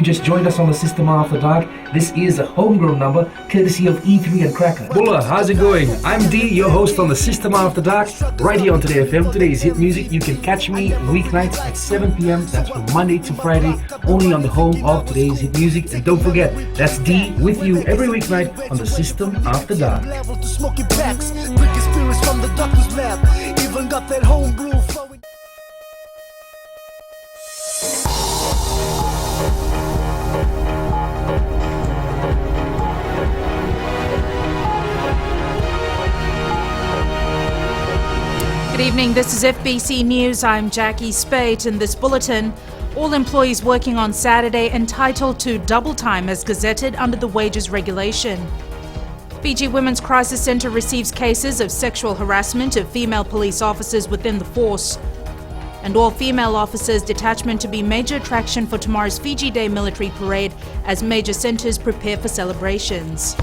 just joined us on the System After Dark, this is a homegrown number courtesy of E3 and Cracker. Bulla, how's it going? I'm D, your host on the System After Dark, right here on Today FM. Today's hit music. You can catch me weeknights at 7 p.m. That's from Monday to Friday, only on the home of Today's hit music. And don't forget, that's D with you every weeknight on the System After Dark. Even got that homebrew flowing. Good evening, this is FBC News. I'm Jackie Spate. In this bulletin, all employees working on Saturday entitled to double time as gazetted under the wages regulation. Fiji Women's Crisis Centre receives cases of sexual harassment of female police officers within the force. And all female officers detachment to be major attraction for tomorrow's Fiji Day military parade as major centres prepare for celebrations.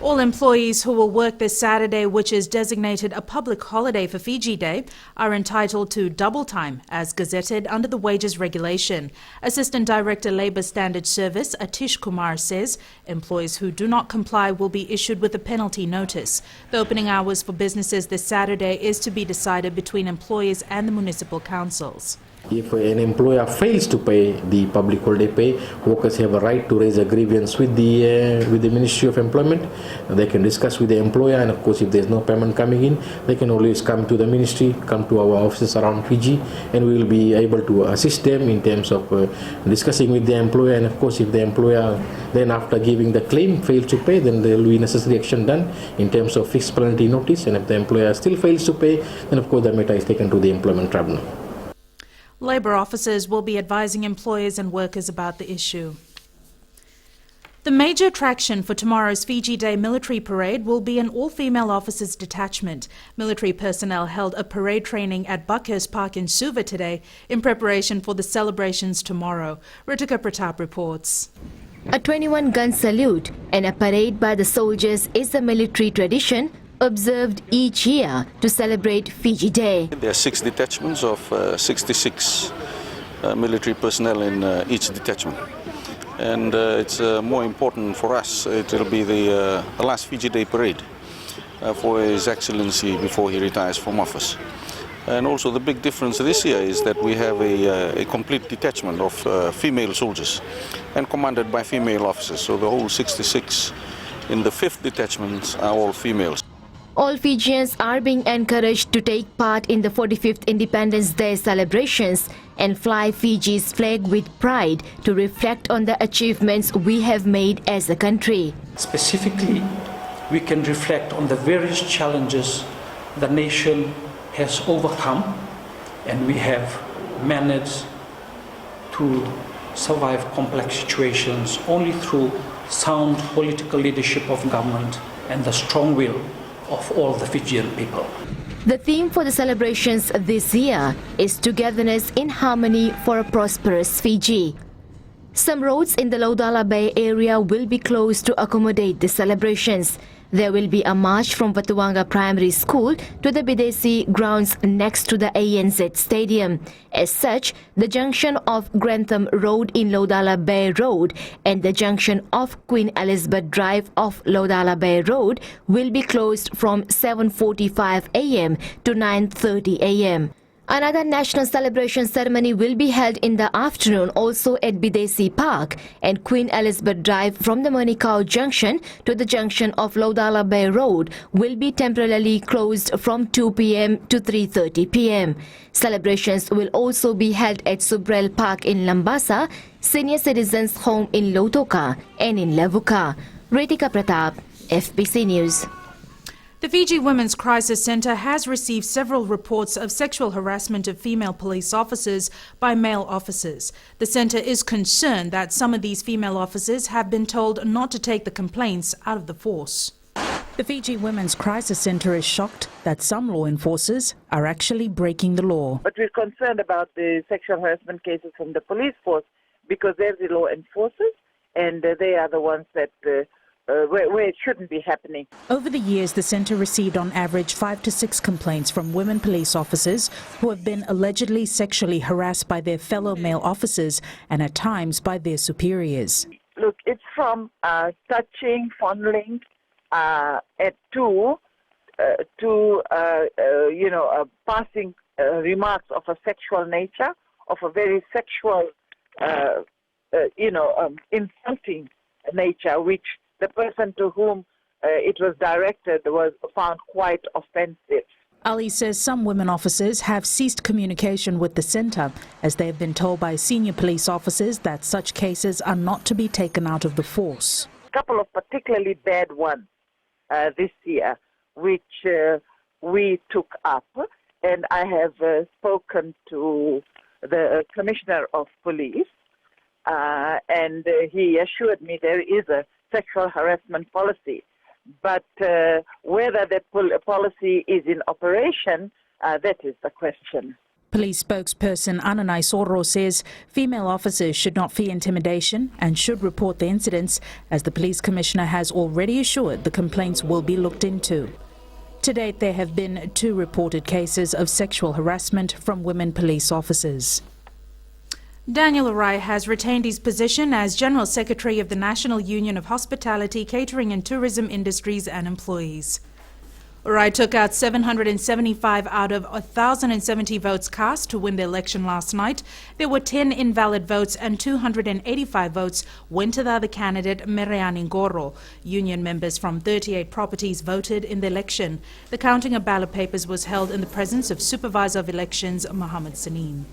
All employees who will work this Saturday, which is designated a public holiday for Fiji Day, are entitled to double time as gazetted under the wages regulation. Assistant Director Labour Standard Service Atish Kumar says employees who do not comply will be issued with a penalty notice. The opening hours for businesses this Saturday is to be decided between employees and the municipal councils. If an employer fails to pay the public holiday pay, workers have a right to raise a grievance with the Ministry of Employment. They can discuss with the employer, and of course if there's no payment coming in, they can always come to the ministry, come to our offices around Fiji, and we will be able to assist them in terms of discussing with the employer. And of course if the employer then after giving the claim fails to pay, then there will be necessary action done in terms of fixed penalty notice, and if the employer still fails to pay, then of course the matter is taken to the employment tribunal. Labour officers will be advising employers and workers about the issue. The major attraction for tomorrow's Fiji Day military parade will be an all-female officers detachment. Military personnel held a parade training at Buckhurst Park in Suva today in preparation for the celebrations tomorrow. Ritika Pratap reports. A 21-gun salute and a parade by the soldiers is the military tradition observed each year to celebrate Fiji Day. There are 6 detachments of 66 military personnel in each detachment. And it's more important for us. It will be the last Fiji Day parade for His Excellency before he retires from office. And also the big difference this year is that we have a complete detachment of female soldiers and commanded by female officers. So the whole 66 in the 5th detachment are all females. All Fijians are being encouraged to take part in the 45th Independence Day celebrations and fly Fiji's flag with pride to reflect on the achievements we have made as a country. Specifically, we can reflect on the various challenges the nation has overcome, and we have managed to survive complex situations only through sound political leadership of government and the strong will of all the Fijian people. The theme for the celebrations this year is Togetherness in Harmony for a Prosperous Fiji. Some roads in the Laudala Bay area will be closed to accommodate the celebrations. There will be a march from Watuanga Primary School to the Bidesi grounds next to the ANZ Stadium. As such, the junction of Grantham Road in Laudala Bay Road and the junction of Queen Elizabeth Drive off Laudala Bay Road will be closed from 7:45 a.m. to 9:30 a.m. Another national celebration ceremony will be held in the afternoon also at Bidesi Park and Queen Elizabeth Drive from the Manikau Junction to the junction of Laudala Bay Road will be temporarily closed from 2 p.m. to 3:30 p.m. Celebrations will also be held at Subrel Park in Lambasa, Senior Citizens Home in Lautoka and in Levuka. Ritika Pratap, FBC News. The Fiji Women's Crisis Centre has received several reports of sexual harassment of female police officers by male officers. The centre is concerned that some of these female officers have been told not to take the complaints out of the force. The Fiji Women's Crisis Centre is shocked that some law enforcers are actually breaking the law. But we're concerned about the sexual harassment cases from the police force because they're the law enforcers and they are the ones that where it shouldn't be happening. Over the years, the centre received on average 5 to 6 complaints from women police officers who have been allegedly sexually harassed by their fellow male officers and at times by their superiors. Look, it's from touching, fondling, to passing remarks of a sexual nature, of a very sexual, insulting nature, which the person to whom it was directed was found quite offensive. Ali says some women officers have ceased communication with the centre as they have been told by senior police officers that such cases are not to be taken out of the force. A couple of particularly bad ones this year, which we took up, and I have spoken to the Commissioner of Police, and he assured me there is a sexual harassment policy. But whether the policy is in operation, that is the question. Police spokesperson Ananai Soro says female officers should not fear intimidation and should report the incidents, as the police commissioner has already assured the complaints will be looked into. To date, there have been 2 reported cases of sexual harassment from women police officers. Daniel Arai has retained his position as General Secretary of the National Union of Hospitality, Catering and Tourism Industries and Employees. Arai took out 775 out of 1,070 votes cast to win the election last night. There were 10 invalid votes and 285 votes went to the other candidate, Meriani Ngoro. Union members from 38 properties voted in the election. The counting of ballot papers was held in the presence of Supervisor of Elections, Mohammed Sanin.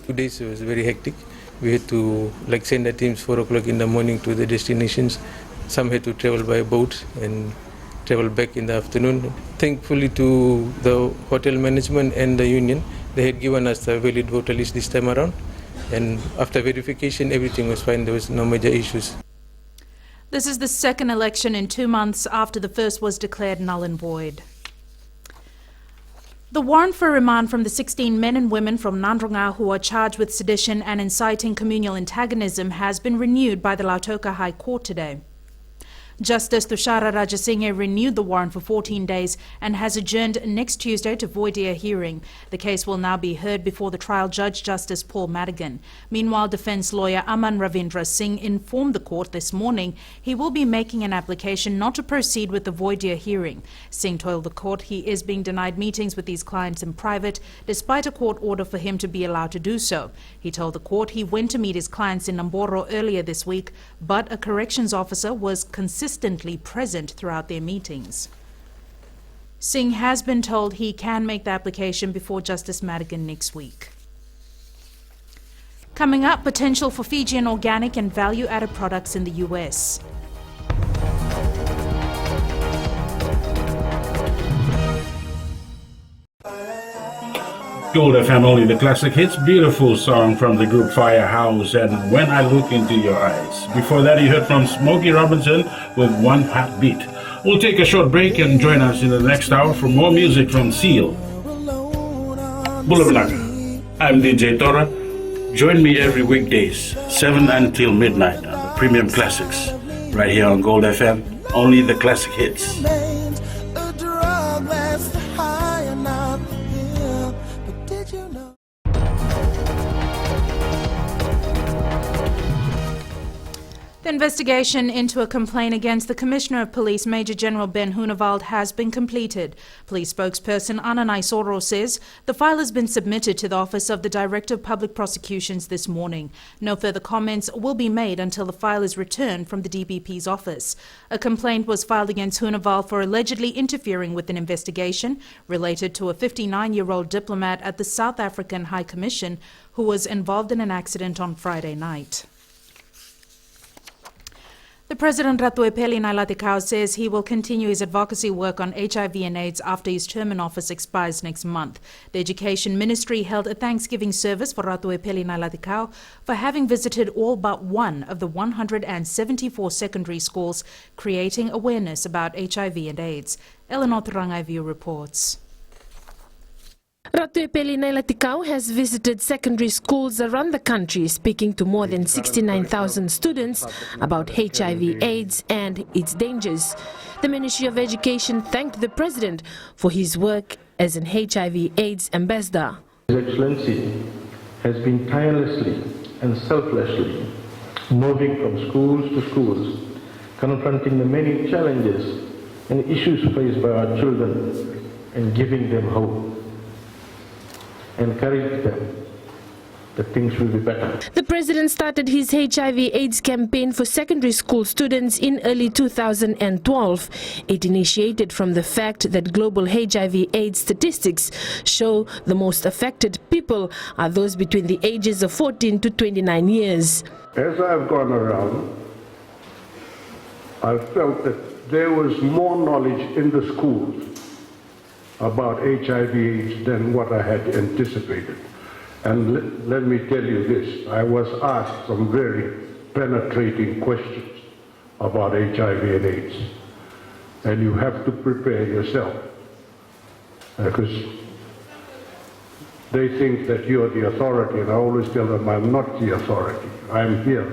2 days was very hectic. We had to send the teams 4 o'clock in the morning to the destinations. Some had to travel by boat and travel back in the afternoon. Thankfully to the hotel management and the union, they had given us the valid voter list this time around. And after verification, everything was fine. There was no major issues. This is the second election in 2 months after the first was declared null and void. The warrant for remand from the 16 men and women from Nandronga who are charged with sedition and inciting communal antagonism has been renewed by the Lautoka High Court today. Justice Tushara Rajasinghe renewed the warrant for 14 days and has adjourned next Tuesday to voir dire hearing. The case will now be heard before the trial judge, Justice Paul Madigan. Meanwhile, defence lawyer Aman Ravindra Singh informed the court this morning he will be making an application not to proceed with the voir dire hearing. Singh told the court he is being denied meetings with his clients in private, despite a court order for him to be allowed to do so. He told the court he went to meet his clients in Namboro earlier this week, but a corrections officer was consistently present throughout their meetings. Singh has been told he can make the application before Justice Madigan next week. Coming up, potential for Fijian organic and value-added products in the US. Gold FM, only the classic hits. Beautiful song from the group Firehouse and When I Look Into Your Eyes. Before that, you heard from Smokey Robinson with One Heartbeat. We'll take a short break and join us in the next hour for more music from Seal. Bulablaga. I'm DJ Tora. Join me every weekdays, 7 until midnight on the Premium Classics. Right here on Gold FM, only the classic hits. The investigation into a complaint against the Commissioner of Police, Major General Ben Hunewald, has been completed. Police spokesperson Ananai Soro says the file has been submitted to the Office of the Director of Public Prosecutions this morning. No further comments will be made until the file is returned from the DPP's office. A complaint was filed against Hunewald for allegedly interfering with an investigation related to a 59-year-old diplomat at the South African High Commission who was involved in an accident on Friday night. The President Ratuepeli Nailatikau says he will continue his advocacy work on HIV and AIDS after his term in office expires next month. The Education Ministry held a Thanksgiving service for Ratuepeli Nailatikau for having visited all but one of the 174 secondary schools, creating awareness about HIV and AIDS. Eleanor Turangaiviu reports. Ratu Epelina Tikau has visited secondary schools around the country, speaking to more than 69,000 students about HIV/AIDS and its dangers. The Ministry of Education thanked the President for his work as an HIV/AIDS ambassador. His Excellency has been tirelessly and selflessly moving from schools to schools, confronting the many challenges and issues faced by our children and giving them hope. Encourage them that things will be better. The President started his HIV/AIDS campaign for secondary school students in early 2012. It initiated from the fact that global HIV/AIDS statistics show the most affected people are those between the ages of 14 to 29 years. As I've gone around, I've felt that there was more knowledge in the schools about HIV/AIDS than what I had anticipated. And let me tell you this, I was asked some very penetrating questions about HIV and AIDS. And you have to prepare yourself, because they think that you're the authority, and I always tell them I'm not the authority. I'm here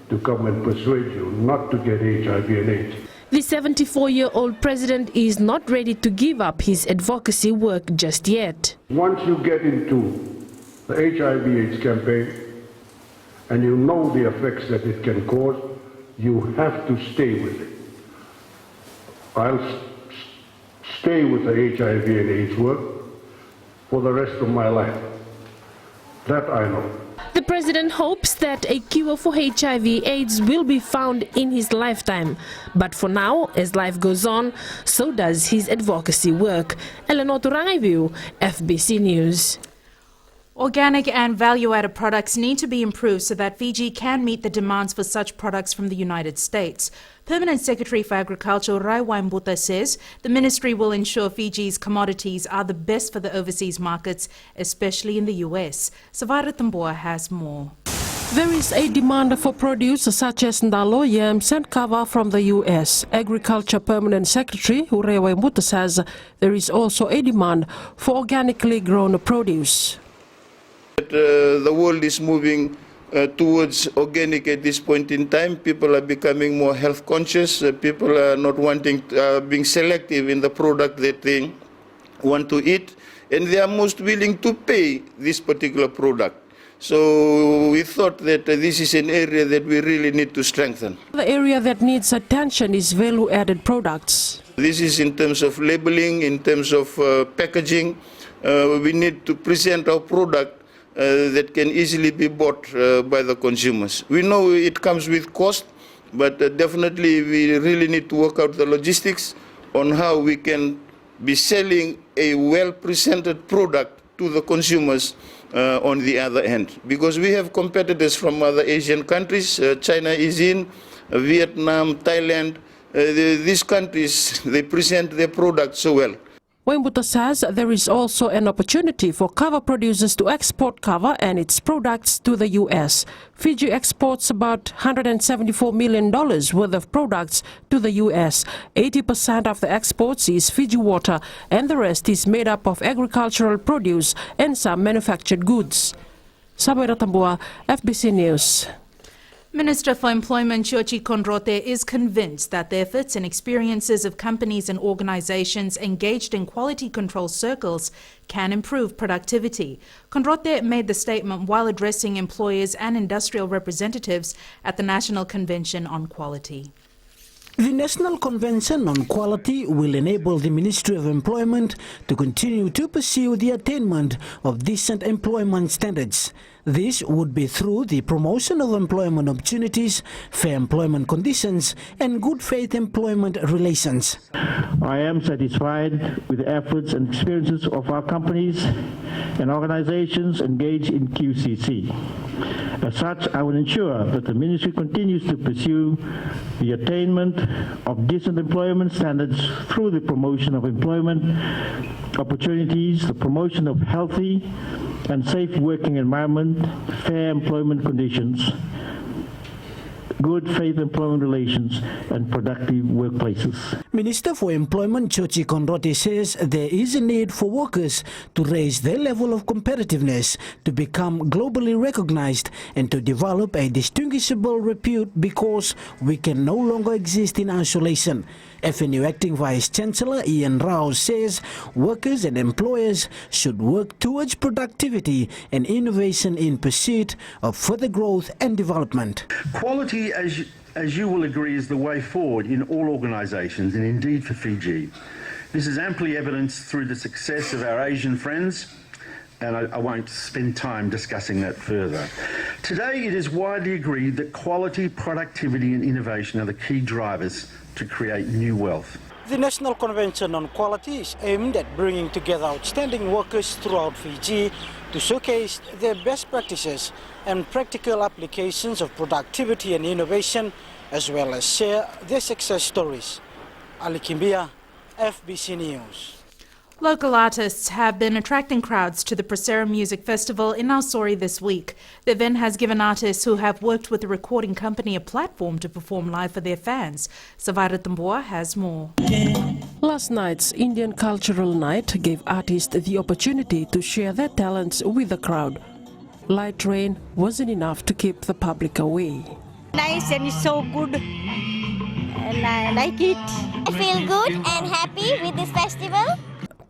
to come and persuade you not to get HIV and AIDS. The 74-year-old president is not ready to give up his advocacy work just yet. Once you get into the HIV/AIDS campaign and you know the effects that it can cause, you have to stay with it. I'll stay with the HIV and AIDS work for the rest of my life. That I know. The president hopes that a cure for HIV/AIDS will be found in his lifetime. But for now, as life goes on, so does his advocacy work. Eleanor Turangaivu, FBC News. Organic and value-added products need to be improved so that Fiji can meet the demands for such products from the United States. Permanent Secretary for Agriculture Rai Waimbuta says the ministry will ensure Fiji's commodities are the best for the overseas markets, especially in the US. Savara Tambua has more. There is a demand for produce such as ndalo, yams and kava from the US. Agriculture Permanent Secretary Rai Waimbuta says there is also a demand for organically grown produce. The world is moving towards organic at this point in time. People are becoming more health conscious. People are not wanting, being selective in the product that they want to eat, and they are most willing to pay this particular product. So we thought that this is an area that we really need to strengthen. The area that needs attention is value-added products. This is in terms of labeling, in terms of packaging. We need to present our product that can easily be bought by the consumers. We know it comes with cost, but definitely we really need to work out the logistics on how we can be selling a well-presented product to the consumers on the other hand. Because we have competitors from other Asian countries. China is in, Vietnam, Thailand. These countries, they present their products so well. Waimbuta says there is also an opportunity for kava producers to export kava and its products to the US. Fiji exports about $174 million worth of products to the US. 80% of the exports is Fiji water and the rest is made up of agricultural produce and some manufactured goods. Samuel Tambua, FBC News. Minister for Employment Chochi Konrote is convinced that the efforts and experiences of companies and organizations engaged in quality control circles can improve productivity. Konrote made the statement while addressing employers and industrial representatives at the National Convention on Quality. The National Convention on Quality will enable the Ministry of Employment to continue to pursue the attainment of decent employment standards. This would be through the promotion of employment opportunities, fair employment conditions, and good faith employment relations. I am satisfied with the efforts and experiences of our companies and organizations engaged in QCC. As such, I will ensure that the Ministry continues to pursue the attainment of decent employment standards through the promotion of employment opportunities, the promotion of healthy and safe working environment, fair employment conditions, good faith employment relations and productive workplaces. Minister for Employment Chochi Konroti says there is a need for workers to raise their level of competitiveness, to become globally recognized and to develop a distinguishable repute because we can no longer exist in isolation. FNU Acting Vice Chancellor Ian Rao says workers and employers should work towards productivity and innovation in pursuit of further growth and development. Quality, as you will agree, is the way forward in all organisations and indeed for Fiji. This is amply evidenced through the success of our Asian friends, and I won't spend time discussing that further. Today it is widely agreed that quality, productivity and innovation are the key drivers to create new wealth. The National Convention on Quality is aimed at bringing together outstanding workers throughout Fiji to showcase their best practices and practical applications of productivity and innovation, as well as share their success stories. Ali Kimbia, FBC News. Local artists have been attracting crowds to the Procera Music Festival in Nausori this week. The event has given artists who have worked with the recording company a platform to perform live for their fans. Savaira Tambua has more. Last night's Indian Cultural Night gave artists the opportunity to share their talents with the crowd. Light rain wasn't enough to keep the public away. Nice and it's so good, and I like it. I feel good and happy with this festival.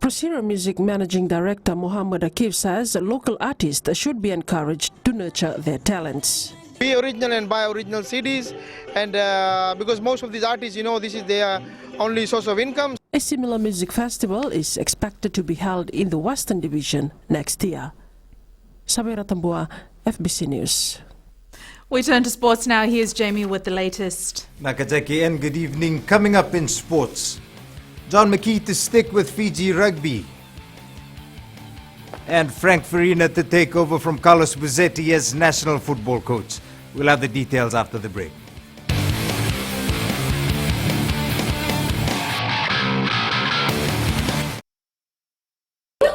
Procera Music Managing Director Mohammed Akif says local artists should be encouraged to nurture their talents. Be original and buy original CDs, and because most of these artists, this is their only source of income. A similar music festival is expected to be held in the Western Division next year. Sabira Tambua, FBC News. We turn to sports now. Here's Jamie with the latest. Nakajaki and good evening. Coming up in sports, John McKee to stick with Fiji rugby, and Frank Farina to take over from Carlos Buzzetti as national football coach. We'll have the details after the break.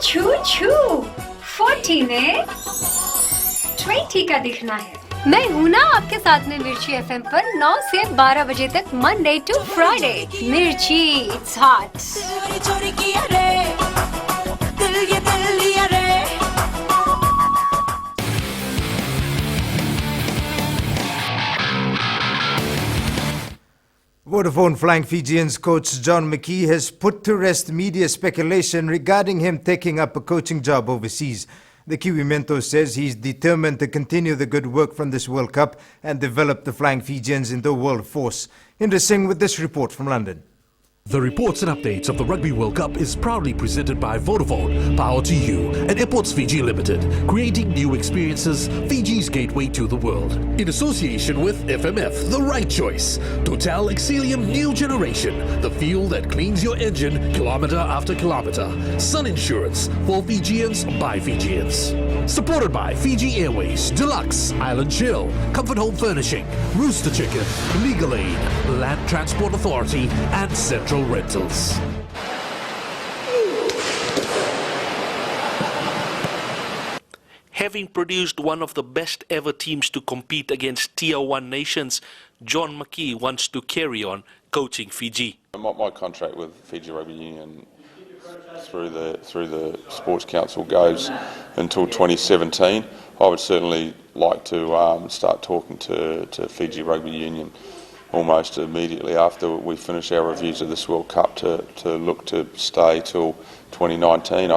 छू छू 40 में 20 का दिखना है। मैं हूँ ना आपके साथ में मिर्ची एफएम पर 9 से 12 बजे तक मंडे टू फ्राइडे। मिर्ची it's hot. Vodafone Flying Fijians coach John McKee has put to rest media speculation regarding him taking up a coaching job overseas. The Kiwi mentor says he's determined to continue the good work from this World Cup and develop the Flying Fijians into a world force. Indra Singh with this report from London. The reports and updates of the Rugby World Cup is proudly presented by Vodafone, Power to You, and Airports Fiji Limited, creating new experiences, Fiji's gateway to the world. In association with FMF, the right choice. Total Exilium New Generation, the fuel that cleans your engine kilometer after kilometer. Sun Insurance, for Fijians by Fijians. Supported by Fiji Airways, Deluxe, Island Chill, Comfort Home Furnishing, Rooster Chicken, Legal Aid, Land Transport Authority, and Central Rentals. Having produced one of the best ever teams to compete against Tier 1 nations, John McKee wants to carry on coaching Fiji. My contract with Fiji Rugby Union through the Sports Council goes until 2017. I would certainly like to start talking to Fiji Rugby Union almost immediately after we finish our reviews of this World Cup to look to stay till 2019.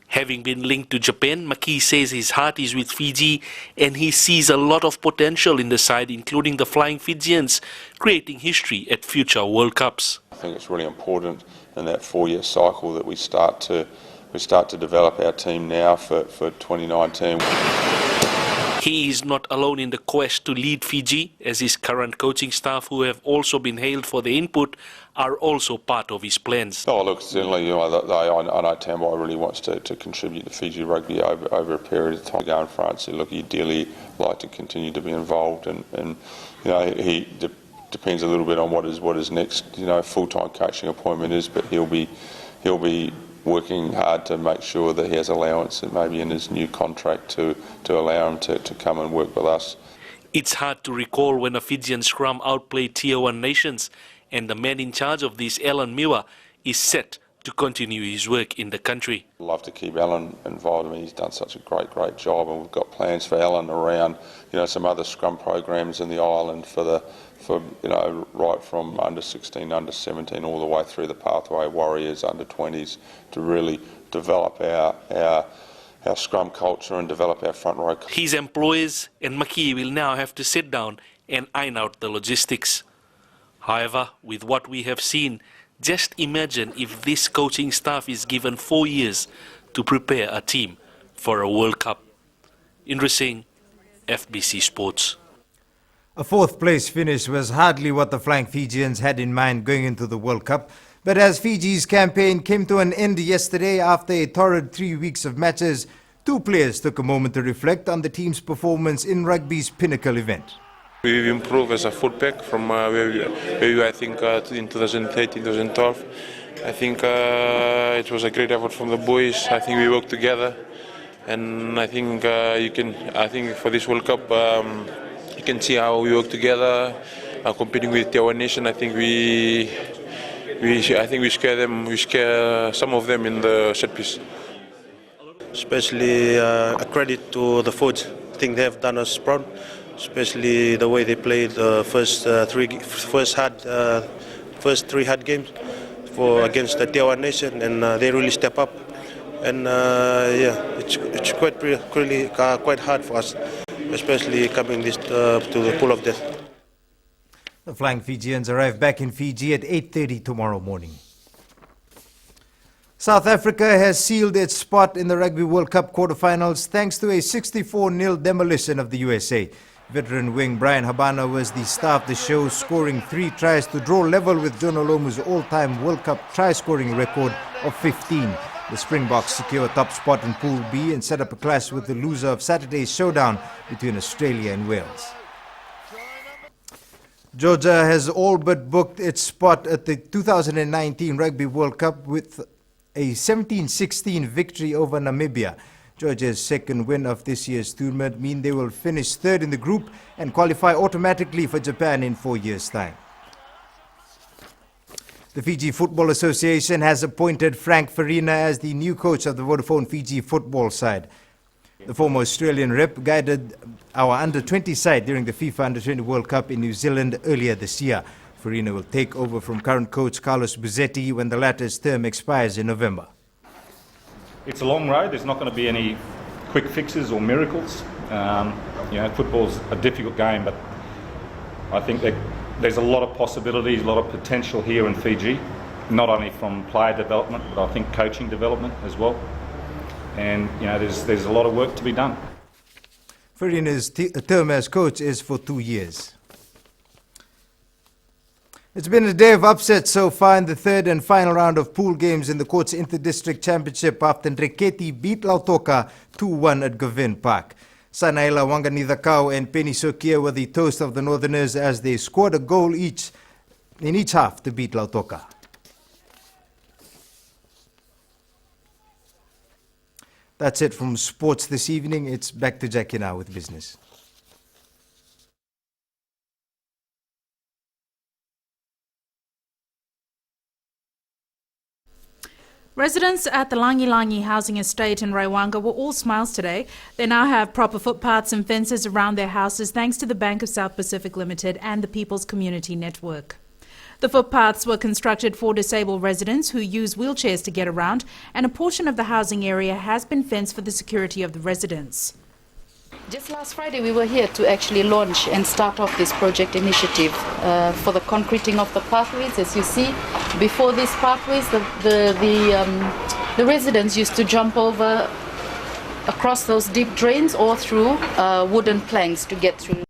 Having been linked to Japan, McKee says his heart is with Fiji and he sees a lot of potential in the side, including the Flying Fijians, creating history at future World Cups. I think it's really important in that 4-year cycle that we start to develop our team now for 2019. He is not alone in the quest to lead Fiji, as his current coaching staff, who have also been hailed for their input, are also part of his plans. Oh, look, certainly, I know Tambo really wants to contribute to Fiji rugby over a period of time. Go in France, look, he'd dearly like to continue to be involved, and he depends a little bit on what his next full-time coaching appointment is, but he'll be working hard to make sure that he has allowance, and maybe in his new contract to allow him to come and work with us. It's hard to recall when a Fijian scrum outplayed Tier 1 nations, and the man in charge of this, Alan Miwa, is set to continue his work in the country. I'd love to keep Alan involved. I mean, he's done such a great job, and we've got plans for Alan around, some other scrum programs in the island for right from under 16, under 17, all the way through the pathway warriors, under 20s, to really develop our scrum culture and develop our front row. His employers and Maki will now have to sit down and iron out the logistics. However, with what we have seen, just imagine if this coaching staff is given 4 years to prepare a team for a World Cup. Indra Singh, FBC Sports. A fourth place finish was hardly what the Flying Fijians had in mind going into the World Cup. But as Fiji's campaign came to an end yesterday after a torrid 3 weeks of matches, two players took a moment to reflect on the team's performance in rugby's pinnacle event. We've improved as a full pack from where we were, I think, in 2013, 2012. I think it was a great effort from the boys. I think we worked together, and I think for this World Cup, you can see how we work together, competing with Tier 1 nation. I think we scare them. We scare some of them in the set piece. Especially a credit to the forwards. I think they have done us proud. Especially the way they played the first three hard games against the Tier 1 nation, and they really step up. And it's quite hard for us, especially coming to the pool of death. The Flying Fijians arrive back in Fiji at 8:30 tomorrow morning. South Africa has sealed its spot in the Rugby World Cup quarterfinals thanks to a 64-0 demolition of the USA. Veteran wing Brian Habana was the star of the show, scoring 3 tries to draw level with John Olomu's all-time World Cup try-scoring record of 15. The Springboks secure a top spot in Pool B and set up a clash with the loser of Saturday's showdown between Australia and Wales. Georgia has all but booked its spot at the 2019 Rugby World Cup with a 17-16 victory over Namibia. Georgia's second win of this year's tournament means they will finish third in the group and qualify automatically for Japan in 4 years' time. The Fiji Football Association has appointed Frank Farina as the new coach of the Vodafone Fiji football side. The former Australian rep guided our under-20 side during the FIFA Under-20 World Cup in New Zealand earlier this year. Farina will take over from current coach Carlos Buzzetti when the latter's term expires in November. It's a long road. There's not going to be any quick fixes or miracles. Football's a difficult game, but I think there's a lot of possibilities, a lot of potential here in Fiji, not only from player development, but I think coaching development as well. And there's a lot of work to be done. Farina's term as coach is for 2 years. It's been a day of upsets so far in the third and final round of pool games in the Courts Inter-District Championship after Nreketi beat Lautoka 2-1 at Govan Park. Sanaila Wanganithakau and Penny Sokia were the toast of the Northerners as they scored a goal each in each half to beat Lautoka. That's it from sports this evening. It's back to Jackie now with business. Residents at the Langi Langi housing estate in Raiwanga were all smiles today. They now have proper footpaths and fences around their houses thanks to the Bank of South Pacific Limited and the People's Community Network. The footpaths were constructed for disabled residents who use wheelchairs to get around, and a portion of the housing area has been fenced for the security of the residents. Just last Friday we were here to actually launch and start off this project initiative for the concreting of the pathways. As you see, before these pathways the residents used to jump over across those deep drains or through wooden planks to get through.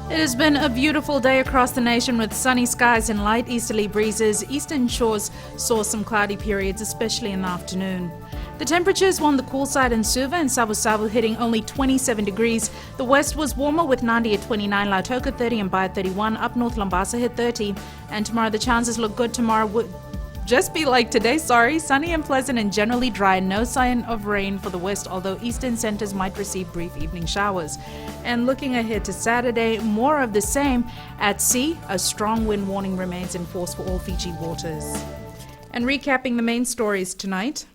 It has been a beautiful day across the nation with sunny skies and light easterly breezes. Eastern shores saw some cloudy periods, especially in the afternoon. The temperatures were on the cool side in Suva and Savu hitting only 27 degrees. The west was warmer with Nandi at 29, Lautoka 30 and Bai at 31. Up north, Lambasa hit 30. And tomorrow the chances look good. Tomorrow would just be like today, sunny and pleasant and generally dry. No sign of rain for the west, although eastern centers might receive brief evening showers. And looking ahead to Saturday, more of the same. At sea, a strong wind warning remains in force for all Fiji waters. And recapping the main stories tonight.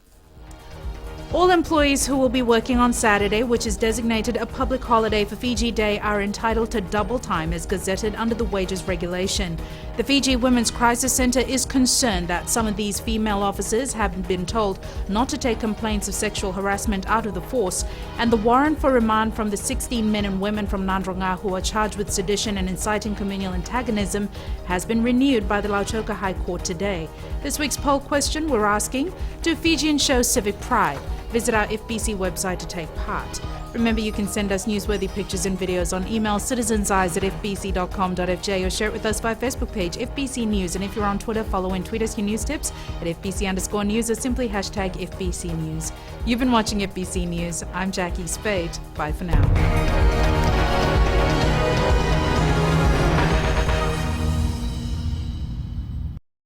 All employees who will be working on Saturday, which is designated a public holiday for Fiji Day, are entitled to double time as gazetted under the wages regulation. The Fiji Women's Crisis Centre is concerned that some of these female officers have been told not to take complaints of sexual harassment out of the force, and the warrant for remand from the 16 men and women from Nandronga who are charged with sedition and inciting communal antagonism has been renewed by the Lautoka High Court today. This week's poll question, we're asking, do Fijians show civic pride? Visit our FBC website to take part. Remember, you can send us newsworthy pictures and videos on email citizenseyes@fbc.com.fj or share it with us via Facebook page FBC News. And if you're on Twitter, follow and tweet us your news tips at FBC_news or simply #FBC News. You've been watching FBC News. I'm Jackie Spade. Bye for now.